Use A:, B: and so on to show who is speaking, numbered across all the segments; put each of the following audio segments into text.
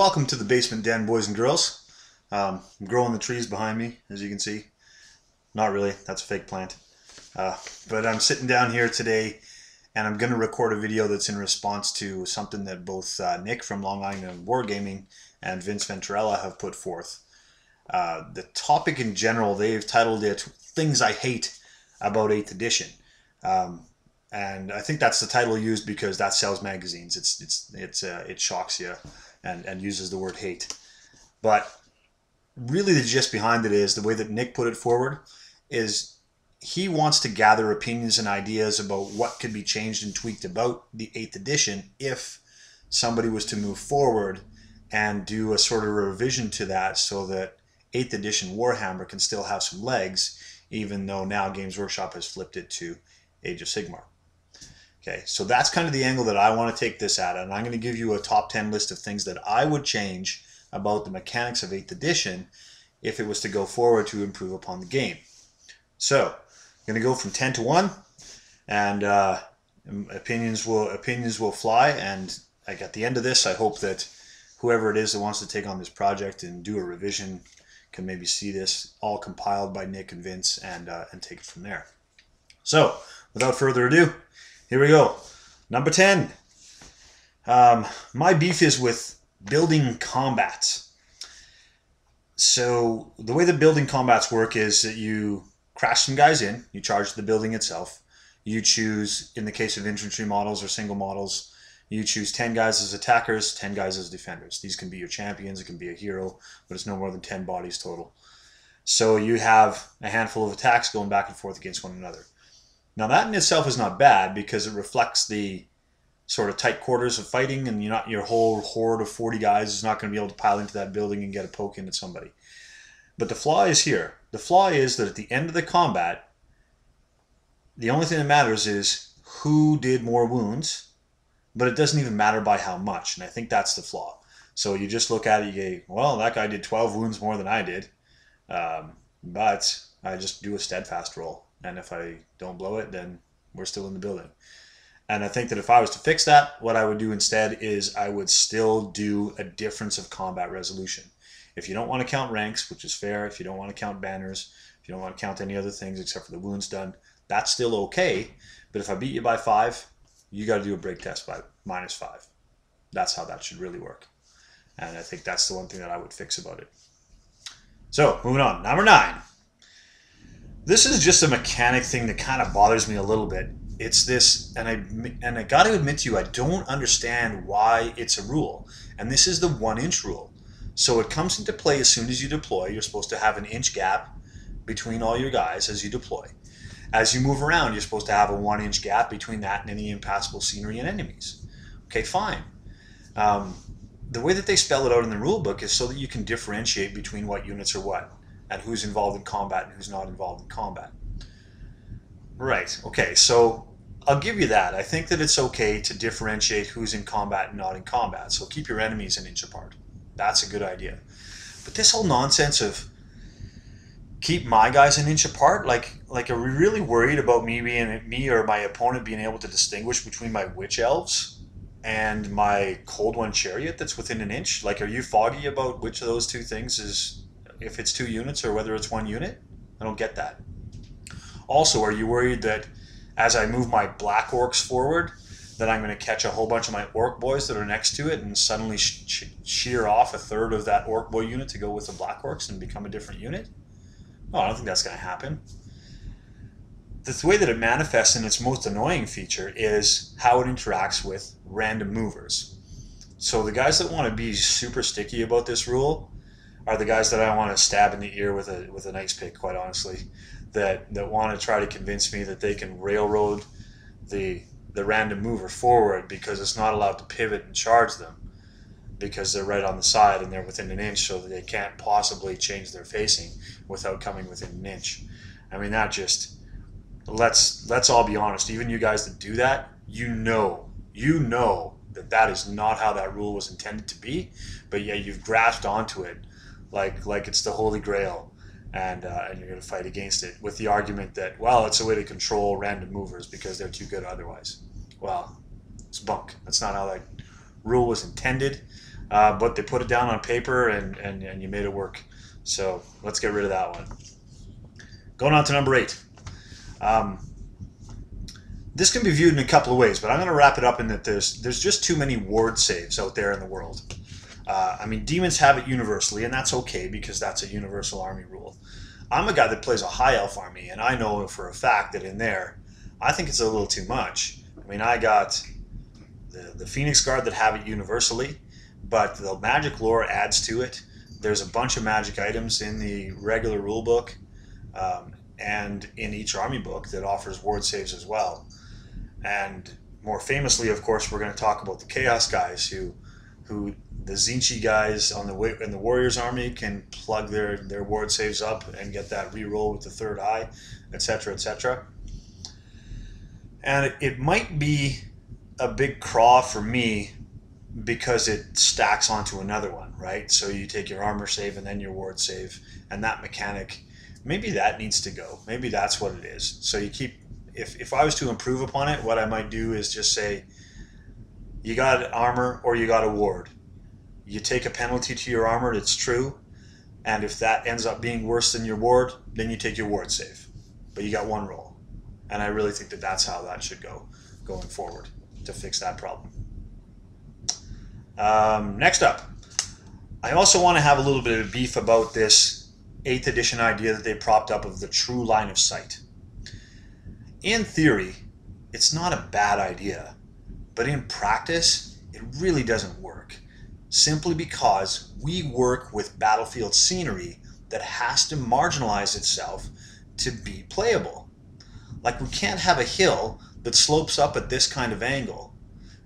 A: welcome to the basement den, boys and girls. I'm growing the trees behind me, as you can see. Not really, that's a fake plant. But I'm sitting down here today and I'm going to record a video that's in response to something that both Nick from Long Island Wargaming and Vince Venturella have put forth. The topic in general, they've titled it Things I Hate About 8th Edition. And I think that's the title used because that sells magazines. It shocks you and uses the word hate. But really the gist behind it is, the way that Nick put it forward, is he wants to gather opinions and ideas about what could be changed and tweaked about the 8th edition if somebody was to move forward and do a sort of revision to that so that 8th edition Warhammer can still have some legs, even though now Games Workshop has flipped it to Age of Sigmar. Okay, so that's kind of the angle that I want to take this at, and I'm going to give you a top 10 list of things that I would change about the mechanics of 8th edition if it was to go forward to improve upon the game. So, I'm going to go from 10 to 1, and opinions will fly, and like at the end of this, I hope that whoever it is that wants to take on this project and do a revision can maybe see this all compiled by Nick and Vince and take it from there. So, without further ado, here we go. Number 10. My beef is with building combats. So the way that building combats work is that you crash some guys in, you charge the building itself, you choose, in the case of infantry models or single models, you choose 10 guys as attackers, 10 guys as defenders. These can be your champions, it can be a hero, but it's no more than 10 bodies total. So you have a handful of attacks going back and forth against one another. Now that in itself is not bad because it reflects the sort of tight quarters of fighting, and your whole horde of 40 guys is not going to be able to pile into that building and get a poke in at somebody. But the flaw is here. The flaw is that at the end of the combat, the only thing that matters is who did more wounds, but it doesn't even matter by how much, and I think that's the flaw. So you just look at it, you go, well, that guy did 12 wounds more than I did, but I just do a steadfast roll. And if I don't blow it, then we're still in the building. And I think that if I was to fix that, what I would do instead is I would still do a difference of combat resolution. If you don't want to count ranks, which is fair, if you don't want to count banners, if you don't want to count any other things except for the wounds done, that's still okay. But if I beat you by 5, you got to do a break test by -5. That's how that should really work. And I think that's the one thing that I would fix about it. So, moving on. Number 9. This is just a mechanic thing that kind of bothers me a little bit. It's this, and I got to admit to you, I don't understand why it's a rule. And this is the 1-inch rule. So it comes into play as soon as you deploy. You're supposed to have an inch gap between all your guys as you deploy. As you move around, you're supposed to have a 1-inch gap between that and any impassable scenery and enemies. Okay, fine. The way that they spell it out in the rule book is so that you can differentiate between what units are what, and who's involved in combat and who's not involved in combat. Right, okay, so I'll give you that. I think that it's okay to differentiate who's in combat and not in combat, so keep your enemies an inch apart. That's a good idea. But this whole nonsense of keep my guys an inch apart, like are we really worried about me or my opponent being able to distinguish between my witch elves and my cold one chariot that's within an inch? Like, are you foggy about which of those two things is, if it's 2 units or whether it's 1 unit? I don't get that. Also, are you worried that as I move my black orcs forward, that I'm going to catch a whole bunch of my orc boys that are next to it and suddenly shear off a third of that orc boy unit to go with the black orcs and become a different unit? No, I don't think that's going to happen. The way that it manifests in its most annoying feature is how it interacts with random movers. So the guys that want to be super sticky about this rule are the guys that I want to stab in the ear with an ice pick, quite honestly, that want to try to convince me that they can railroad the random mover forward because it's not allowed to pivot and charge them because they're right on the side and they're within an inch, so that they can't possibly change their facing without coming within an inch. I mean, that just, let's all be honest, even you guys that do that, you know that is not how that rule was intended to be, but yet you've grasped onto it like it's the Holy Grail, and you're going to fight against it with the argument that, well, it's a way to control random movers because they're too good otherwise. Well, it's bunk. That's not how that rule was intended. but they put it down on paper and you made it work. So let's get rid of that one. Going on to number 8. This can be viewed in a couple of ways, but I'm going to wrap it up in that there's just too many ward saves out there in the world. I mean, demons have it universally, and that's okay because that's a universal army rule. I'm a guy that plays a high elf army, and I know for a fact that in there, I think it's a little too much. I mean, I got the Phoenix Guard that have it universally, but the magic lore adds to it. There's a bunch of magic items in the regular rule book and in each army book that offers ward saves as well. And more famously, of course, we're going to talk about the Chaos guys who the Zinchi guys in the Warriors army can plug their ward saves up and get that reroll with the third eye, etc., etc. And it might be a big craw for me because it stacks onto another one, right? So you take your armor save and then your ward save, and that mechanic, maybe that needs to go. Maybe that's what it is. So you keep, if I was to improve upon it, what I might do is just say, you got armor or you got a ward. You take a penalty to your armor, it's true, and if that ends up being worse than your ward, then you take your ward save. But you got one roll. And I really think that that's how that should go going forward to fix that problem. Next up, I also want to have a little bit of beef about this 8th edition idea that they propped up of the true line of sight. In theory, it's not a bad idea, but in practice, it really doesn't work. Simply because we work with battlefield scenery that has to marginalize itself to be playable. Like, we can't have a hill that slopes up at this kind of angle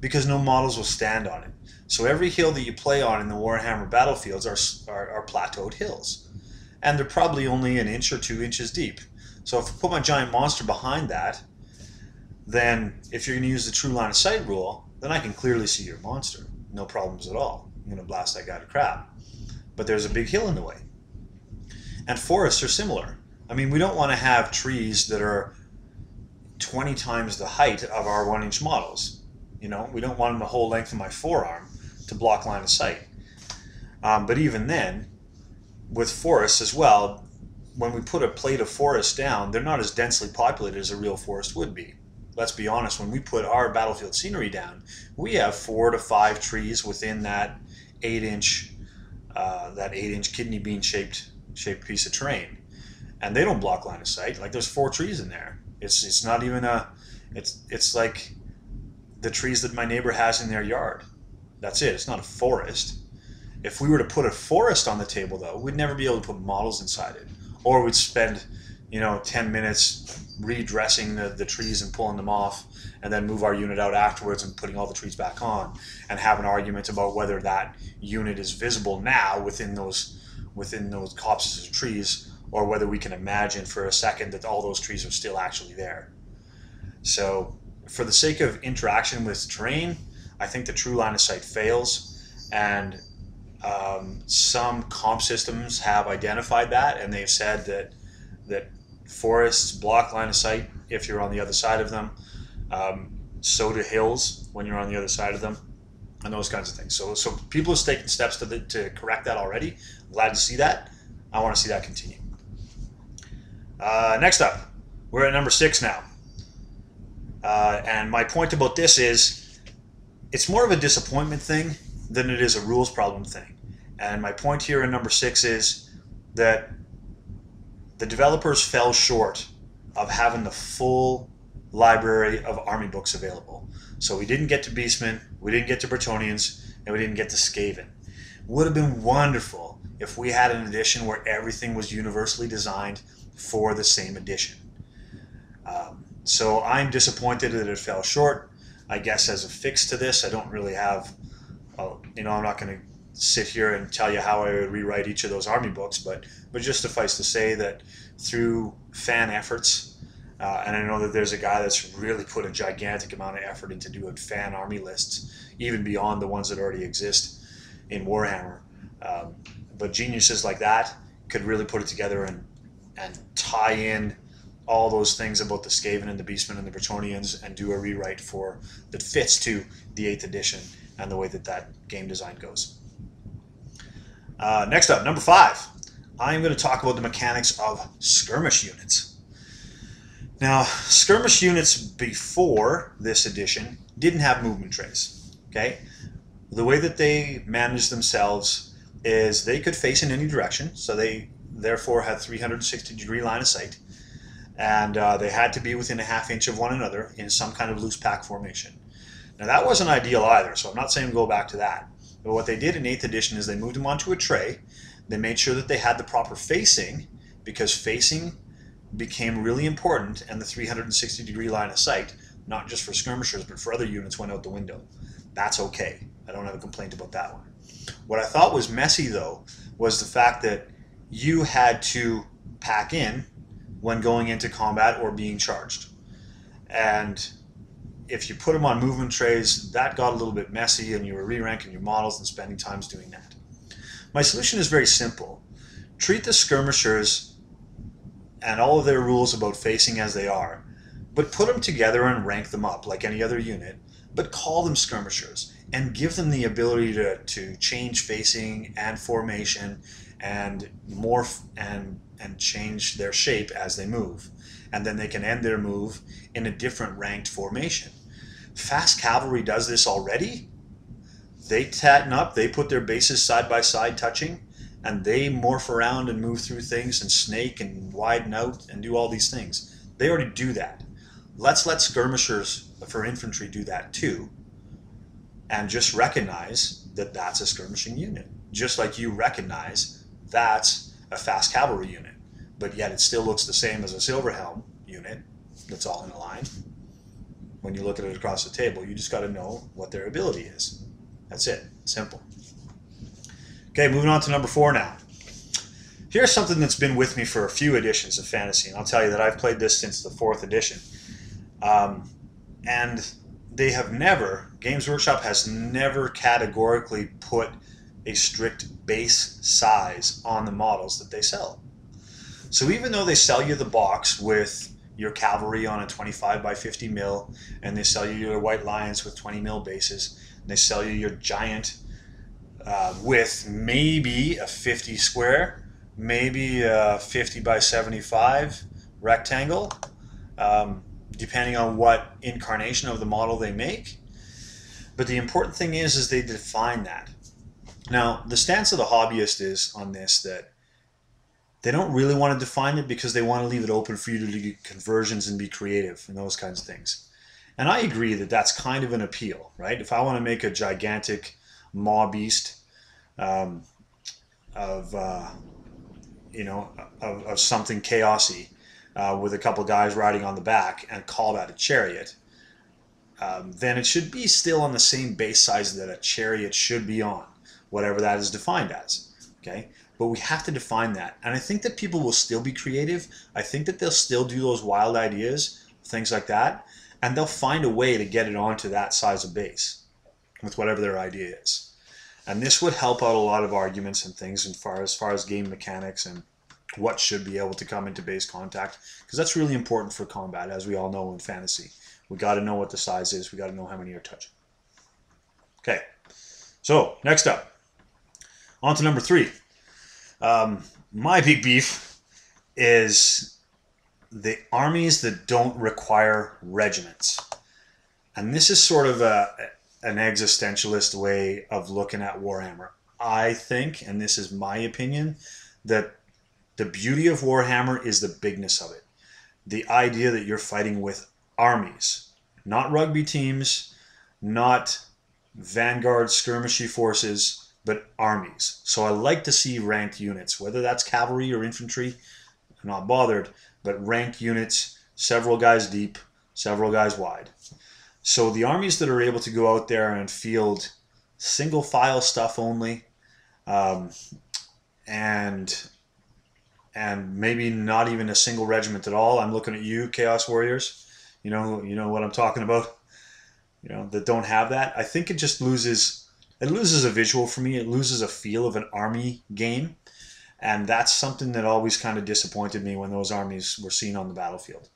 A: because no models will stand on it. So every hill that you play on in the Warhammer battlefields are plateaued hills. And they're probably only an inch or 2 inches deep. So if I put my giant monster behind that, then if you're going to use the true line of sight rule, then I can clearly see your monster. No problems at all. I'm going to blast that guy to crap. But there's a big hill in the way. And forests are similar. I mean, we don't want to have trees that are 20 times the height of our 1-inch models. You know, we don't want them the whole length of my forearm to block line of sight. But even then, with forests as well, when we put a plate of forest down, they're not as densely populated as a real forest would be. Let's be honest, when we put our battlefield scenery down, we have 4 to 5 trees within that 8-inch kidney bean shaped piece of terrain, and they don't block line of sight. Like, there's 4 trees in there. It's not even it's like the trees that my neighbor has in their yard. That's it. It's not a forest. If we were to put a forest on the table, though, we'd never be able to put models inside it, or we'd spend 10 minutes redressing the trees and pulling them off, and then move our unit out afterwards and putting all the trees back on, and have an argument about whether that unit is visible now within those copses of trees, or whether we can imagine for a second that all those trees are still actually there. So for the sake of interaction with terrain, I think the true line of sight fails, and some comp systems have identified that, and they've said that forests block line of sight if you're on the other side of them. So do hills when you're on the other side of them, and those kinds of things. So people have taken steps to correct that already. I'm glad to see that. I want to see that continue. Next up, we're at number 6 now. And my point about this is, it's more of a disappointment thing than it is a rules problem thing. And my point here in number 6 is that the developers fell short of having the full library of army books available. So we didn't get to Beastmen, we didn't get to Bretonnians, and we didn't get to Skaven. Would have been wonderful if we had an edition where everything was universally designed for the same edition. So I'm disappointed that it fell short. I guess as a fix to this, I don't really have, I'm not going to sit here and tell you how I would rewrite each of those army books, but just suffice to say that through fan efforts, and I know that there's a guy that's really put a gigantic amount of effort into doing fan army lists, even beyond the ones that already exist in Warhammer. But geniuses like that could really put it together and tie in all those things about the Skaven and the Beastmen and the Bretonnians and do a rewrite that fits to the 8th edition and the way that game design goes. Next up, number 5. I'm going to talk about the mechanics of skirmish units. Now, skirmish units before this edition didn't have movement trays. Okay, the way that they managed themselves is they could face in any direction, so they therefore had 360-degree line of sight, and they had to be within a ½ inch of one another in some kind of loose pack formation. Now that wasn't ideal either, so I'm not saying go back to that. But what they did in 8th edition is they moved them onto a tray. They made sure that they had the proper facing, because facing became really important, and the 360-degree line of sight, not just for skirmishers but for other units, went out the window. That's okay. I don't have a complaint about that one. What I thought was messy though was the fact that you had to pack in when going into combat or being charged. And if you put them on movement trays, that got a little bit messy, and you were re-ranking your models and spending times doing that. My solution is very simple. Treat the skirmishers and all of their rules about facing as they are, but put them together and rank them up like any other unit, but call them skirmishers and give them the ability to change facing and formation and morph and change their shape as they move. And then they can end their move in a different ranked formation. Fast cavalry does this already. They tatten up, they put their bases side by side touching, and they morph around and move through things and snake and widen out and do all these things. They already do that. Let's let skirmishers for infantry do that too, and just recognize that that's a skirmishing unit. Just like you recognize that's a fast cavalry unit, but yet it still looks the same as a silver helm unit that's all in a line. When you look at it across the table, you just got to know what their ability is. That's it. Simple. Okay, moving on to number 4 now. Here's something that's been with me for a few editions of Fantasy, and I'll tell you that I've played this since the 4th edition. And they have never, Games Workshop has never categorically put a strict base size on the models that they sell. So even though they sell you the box with your cavalry on a 25 by 50 mil, and they sell you your white lions with 20 mil bases, and they sell you your giant with maybe a 50 square, maybe a 50 by 75 rectangle, depending on what incarnation of the model they make. But the important thing is they define that. Now, the stance of the hobbyist is on this that they don't really want to define it because they want to leave it open for you to do conversions and be creative and those kinds of things. And I agree that that's kind of an appeal, right? If I want to make a gigantic maw beast of something chaosy with a couple guys riding on the back and call that a chariot, then it should be still on the same base size that a chariot should be on, whatever that is defined as. Okay, but we have to define that, and I think that people will still be creative. I think that they'll still do those wild ideas, things like that, and they'll find a way to get it onto that size of base with whatever their idea is. And this would help out a lot of arguments and things as far as game mechanics and what should be able to come into base contact, because that's really important for combat, as we all know in fantasy. We got to know what the size is. We got to know how many are touching. Okay, so next up, on to number 3. My big beef is the armies that don't require regiments. And this is sort of an existentialist way of looking at Warhammer. I think, and this is my opinion, that the beauty of Warhammer is the bigness of it. The idea that you're fighting with armies, not rugby teams, not vanguard skirmishy forces, but armies. So I like to see ranked units, whether that's cavalry or infantry, I'm not bothered, but ranked units, several guys deep, several guys wide. So the armies that are able to go out there and field single file stuff only, and maybe not even a single regiment at all. I'm looking at you, Chaos Warriors. You know what I'm talking about. That don't have that. I think it just loses. It loses a visual for me. It loses a feel of an army game, and that's something that always kind of disappointed me when those armies were seen on the battlefield.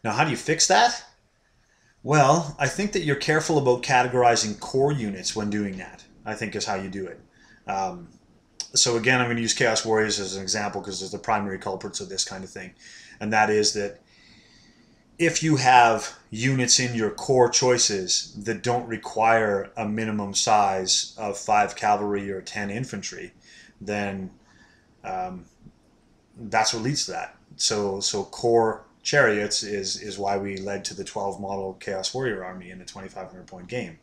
A: Now, how do you fix that? Well, I think that you're careful about categorizing core units when doing that, I think is how you do it. So again, I'm going to use Chaos Warriors as an example because they're the primary culprits of this kind of thing. And that is that if you have units in your core choices that don't require a minimum size of 5 cavalry or 10 infantry, then that's what leads to that. So core chariots is why we led to the 12 model Chaos Warrior army in the 2,500 point game.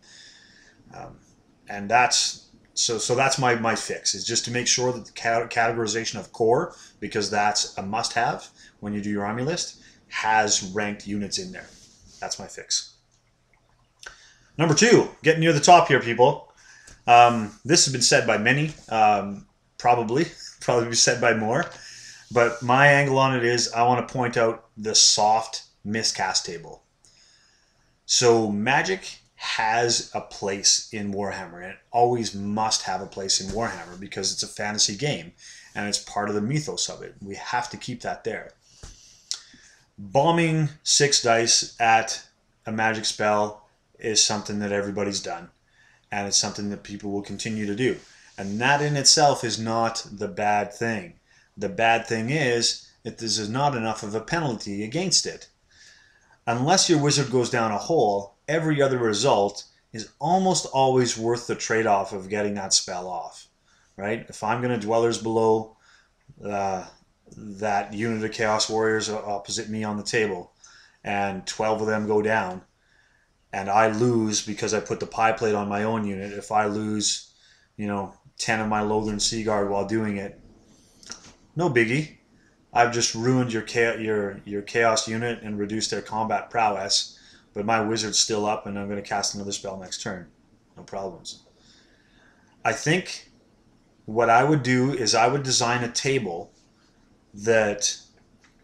A: And that's that's my fix, is just to make sure that the categorization of core, because that's a must-have when you do your army list, has ranked units in there. That's my fix. Number 2, getting near the top here, people. This has been said by many, probably be said by more, but my angle on it is I want to point out the soft miscast table. So Magic has a place in Warhammer, and it always must have a place in Warhammer because it's a fantasy game and it's part of the mythos of it. We have to keep that there. Bombing 6 dice at a magic spell is something that everybody's done, and it's something that people will continue to do. And that in itself is not the bad thing. The bad thing is that this is not enough of a penalty against it. Unless your wizard goes down a hole, every other result is almost always worth the trade-off of getting that spell off, right? If I'm going to Dwellers below that unit of Chaos Warriors opposite me on the table, and 12 of them go down, and I lose because I put the pie plate on my own unit, if I lose, 10 of my Lothern Sea Guard while doing it, no biggie. I've just ruined your chaos unit and reduced their combat prowess, but my wizard's still up and I'm going to cast another spell next turn. No problems. I think what I would do is I would design a table that,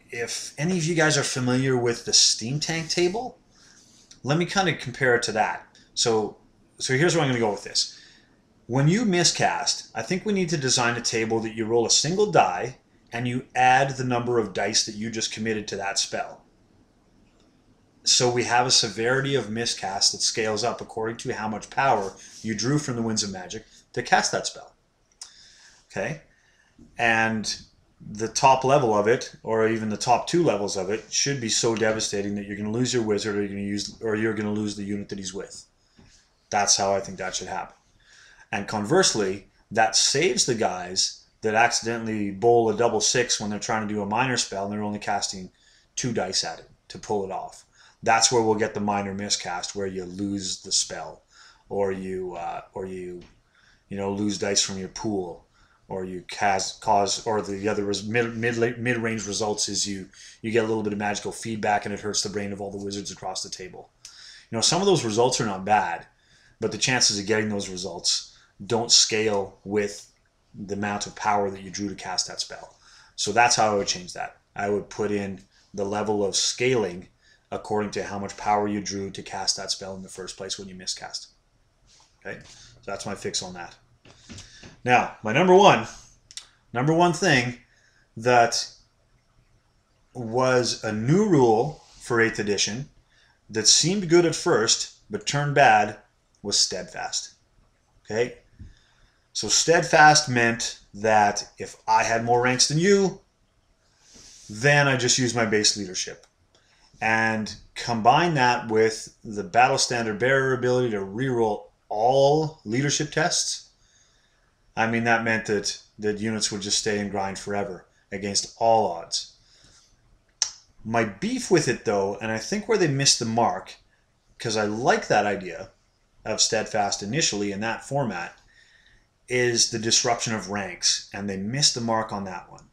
A: if any of you guys are familiar with the steam tank table, let me kind of compare it to that. So here's where I'm going to go with this. When you miscast, I think we need to design a table that you roll a single die and you add the number of dice that you just committed to that spell. So we have a severity of miscast that scales up according to how much power you drew from the Winds of Magic to cast that spell. Okay? And the top level of it, or even the top 2 levels of it, should be so devastating that you're going to lose your wizard, or you're going to lose the unit that he's with. That's how I think that should happen. And conversely, that saves the guys that accidentally bowl a double 6 when they're trying to do a minor spell and they're only casting 2 dice at it to pull it off. That's where we'll get the minor miscast, where you lose the spell, or you lose dice from your pool, or you or the other mid-range results is you get a little bit of magical feedback and it hurts the brain of all the wizards across the table. Some of those results are not bad, but the chances of getting those results don't scale with the amount of power that you drew to cast that spell. So that's how I would change that. I would put in the level of scaling according to how much power you drew to cast that spell in the first place when you miscast. Okay, so that's my fix on that. Now, my number one thing that was a new rule for 8th edition that seemed good at first but turned bad was steadfast. Okay? So steadfast meant that if I had more ranks than you, then I just used my base leadership. And combine that with the battle standard bearer ability to reroll all leadership tests. I mean, that meant that units would just stay and grind forever against all odds. My beef with it, though, and I think where they missed the mark, because I like that idea of steadfast initially in that format, is the disruption of ranks, and they missed the mark on that one.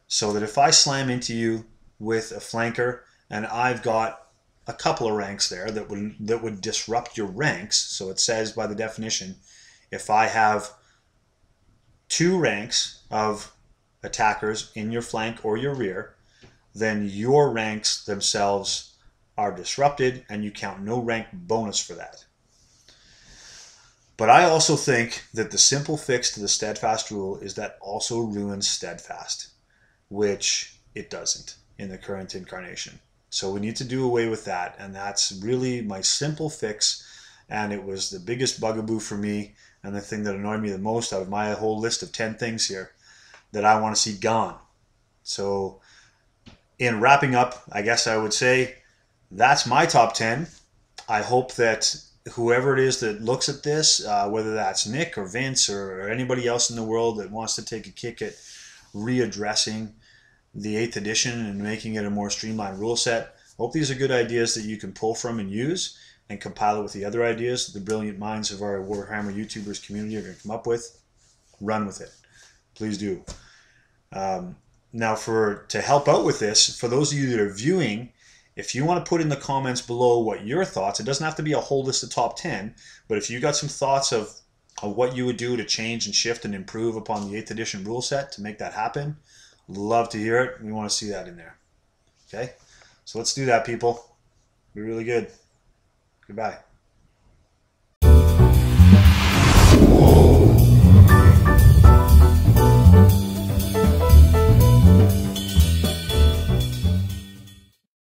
A: So that if I slam into you with a flanker, and I've got a couple of ranks there that would disrupt your ranks, so it says by the definition, if I have 2 ranks of attackers in your flank or your rear, then your ranks themselves are disrupted and you count no rank bonus for that. But I also think that the simple fix to the steadfast rule is that also ruins steadfast, which it doesn't in the current incarnation. So we need to do away with that, and that's really my simple fix, and it was the biggest bugaboo for me and the thing that annoyed me the most out of my whole list of 10 things here that I want to see gone. So in wrapping up, I guess I would say that's my top 10. I hope that whoever it is that looks at this, whether that's Nick or Vince or anybody else in the world that wants to take a kick at readdressing the 8th edition and making it a more streamlined rule set, hope these are good ideas that you can pull from and use and compile it with the other ideas the brilliant minds of our Warhammer YouTubers community are going to come up with. Run with it. Please do. Now, to help out with this, for those of you that are viewing, if you want to put in the comments below what your thoughts, it doesn't have to be a whole list of top 10, but if you got some thoughts of what you would do to change and shift and improve upon the 8th edition rule set to make that happen, love to hear it. We want to see that in there. Okay? So let's do that, people. Be really good. Goodbye.